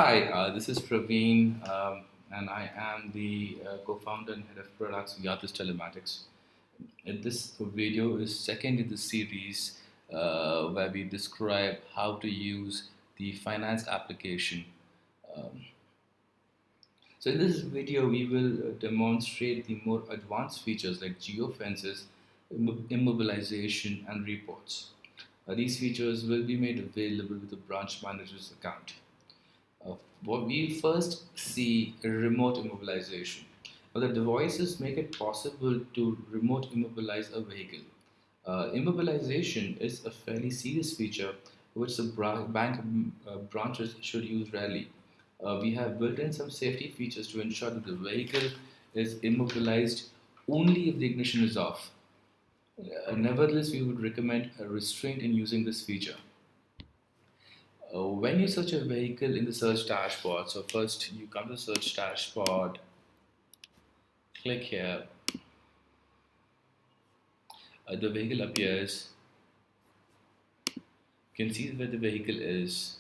Hi, this is Praveen, and I am the co-founder and head of products of Yatis Telematics. And this video is second in the series where we describe how to use the finance application. Um, so in this video, we will demonstrate the more advanced features like geofences, immobilization, and reports. These features will be made available with the branch manager's account. Uh, what we first see remote immobilization. Now, the devices make it possible to remote immobilize a vehicle. Immobilization is a fairly serious feature which the bank branches should use rarely. We have built in some safety features to ensure that the vehicle is immobilized only if the ignition is off. Nevertheless, we would recommend a restraint in using this feature. When you search a vehicle in the search dashboard, so first you come to the search dashboard, click here, the vehicle appears, you can see where the vehicle is,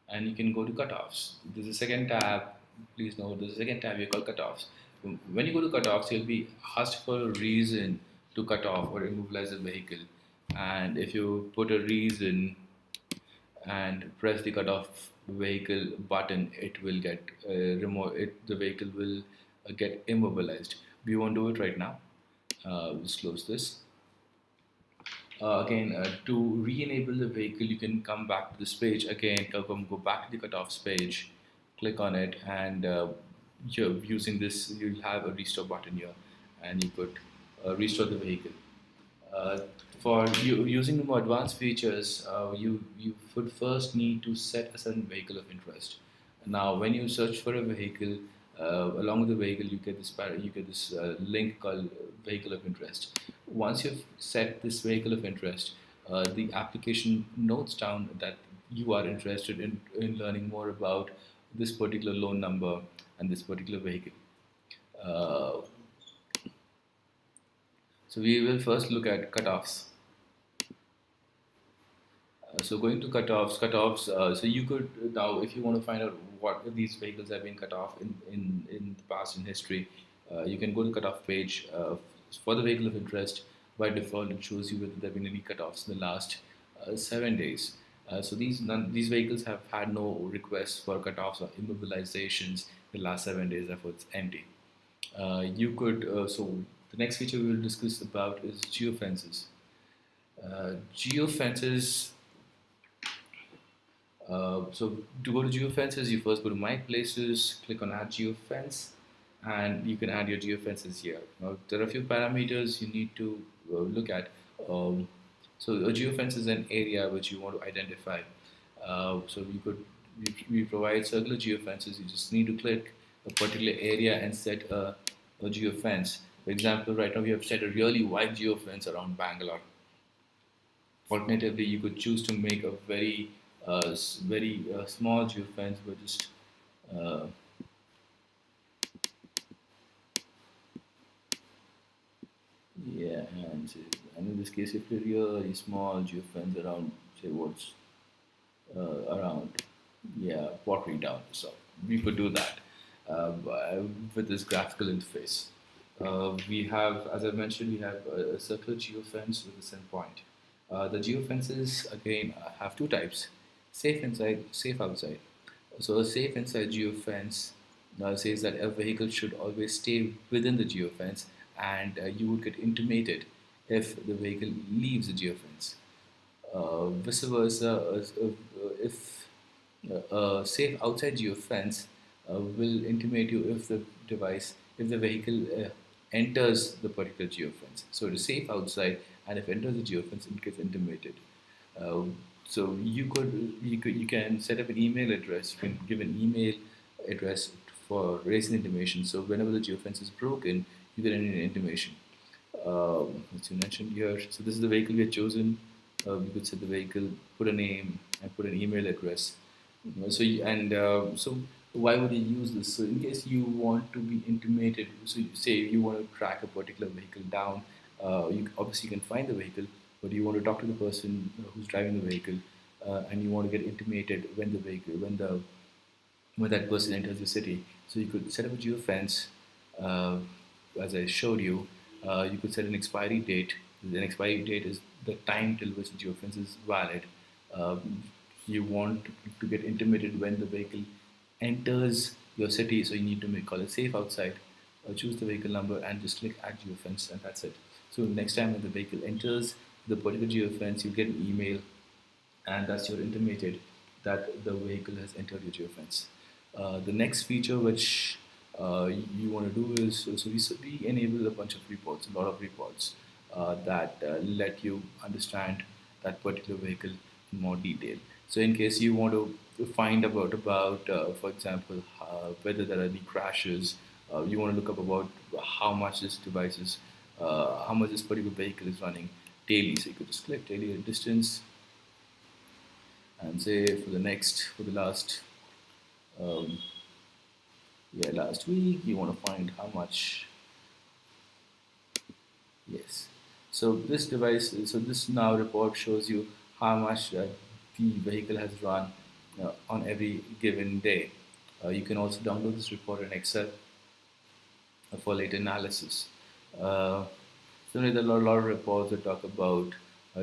and you can go to cutoffs. There's a second tab, please note, there's a second tab you call cutoffs. When you go to cutoffs, you'll be asked for a reason to cut off or immobilize the vehicle. And if you put a reason and press the cutoff vehicle button, it will get the vehicle will get immobilized. We won't do it right now. Just close this. Again, to re-enable the vehicle, you can come back to this page again. Go back to the cutoffs page, click on it, and you're using this. You'll have a restore button here, and you could restore the vehicle. Uh, for using the more advanced features, you would first need to set a certain vehicle of interest. Now, when you search for a vehicle, along with the vehicle, you get this link called vehicle of interest. Once you've set this vehicle of interest, the application notes down that you are interested in learning more about this particular loan number and this particular vehicle. Uh, so we will first look at cutoffs. So going to cutoffs. So you could now, if you want to find out what these vehicles have been cut off in the past in history, you can go to cutoff page for the vehicle of interest. By default, it shows you whether there have been any cutoffs in the last 7 days. So these vehicles have had no requests for cutoffs or immobilizations in the last 7 days. Therefore, it's empty. So the next feature we will discuss about is geofences. Geofences. So to go to geofences, you first go to My Places, click on Add Geofence, and you can add your geofences here. Now, there are a few parameters you need to look at. So a geofence is an area which you want to identify. So we provide circular geofences. You just need to click a particular area and set a geofence. For example, right now we have set a really wide geofence around Bangalore. Alternatively, you could choose to make a very small geofence, but just uh, yeah, and in this case, if a really small geofence around, say what's around, yeah, Pottery Down. So we could do that with this graphical interface. We have, as I mentioned, we have a circular geofence with a send point. The geofences again have two types: safe inside, safe outside. So a safe inside geofence says that a vehicle should always stay within the geofence, and you would get intimated if the vehicle leaves the geofence. Vice versa, if a safe outside geofence will intimate you if the vehicle enters the particular geofence. So it is safe outside, and if it enters the geofence, it gets intimated. Uh, so you can set up an email address. You can give an email address for raising intimation. So whenever the geofence is broken, you get an intimation. As you mentioned here, so this is the vehicle we have chosen. We could set the vehicle, put a name, and put an email address. So why would you use this? So in case you want to be intimated, so say you want to track a particular vehicle down, you obviously can find the vehicle, but you want to talk to the person who's driving the vehicle. and you want to get intimated when the vehicle, when that person enters the city. So you could set up a geofence, uh, as I showed you. You could set an expiry date. An expiry date is the time till which the geofence is valid. You want to get intimated when the vehicle enters your city, so you need to make call it safe outside, choose the vehicle number, and just click add geofence, and that's it. So next time when the vehicle enters the particular geofence, you get an email, and thus you're intimated that the vehicle has entered your geofence. The next feature which you want to do is, we enable a bunch of reports, a lot of reports that let you understand that particular vehicle in more detail. So in case you want to find about for example, whether there are any crashes, you want to look up about how much this device is, how much this particular vehicle is running daily. So you could just click daily distance, and say for the last um, last week you want to find how much. Yes, so this now report shows you how much the vehicle has run on every given day. You can also download this report in Excel for later analysis. Uh, Similarly, there are a lot of reports that talk about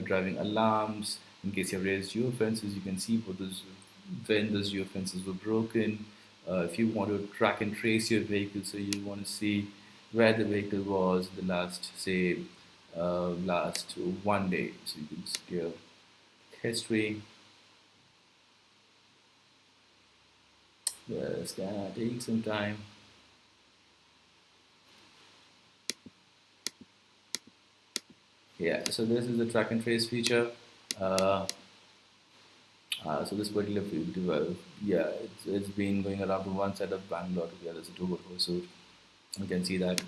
driving alarms. In case you have raised geofences, you can see when those geofences were broken. If you want to track and trace your vehicle, so you want to see where the vehicle was the last, say, last one day. So you can see your history. It's gonna take some time. Yeah, so this is the track and trace feature. Uh, so this particular field, yeah, it's been going around from one side of Bangalore to the other side to so you can see that.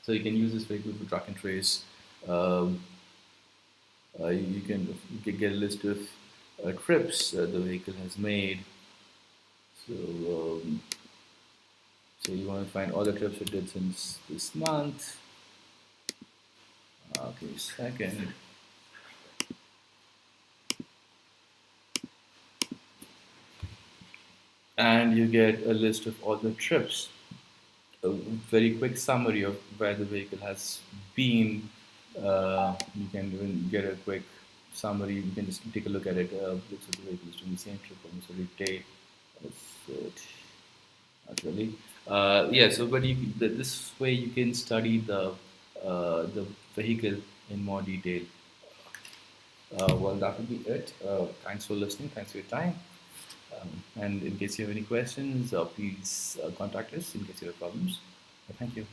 So you can use this vehicle for track and trace. Um, you can get a list of trips the vehicle has made. So so you want to find all the trips it did since this month. Okay, second. And you get a list of all the trips, a very quick summary of where the vehicle has been. You can even get a quick summary. You can just take a look at it. Looks like the vehicle is doing the same trip almost every day. That's it. Not really. Yeah. So, but this way you can study the vehicle in more detail. Well, that would be it. Thanks for listening. Thanks for your time. And in case you have any questions, please contact us in case you have problems. Thank you.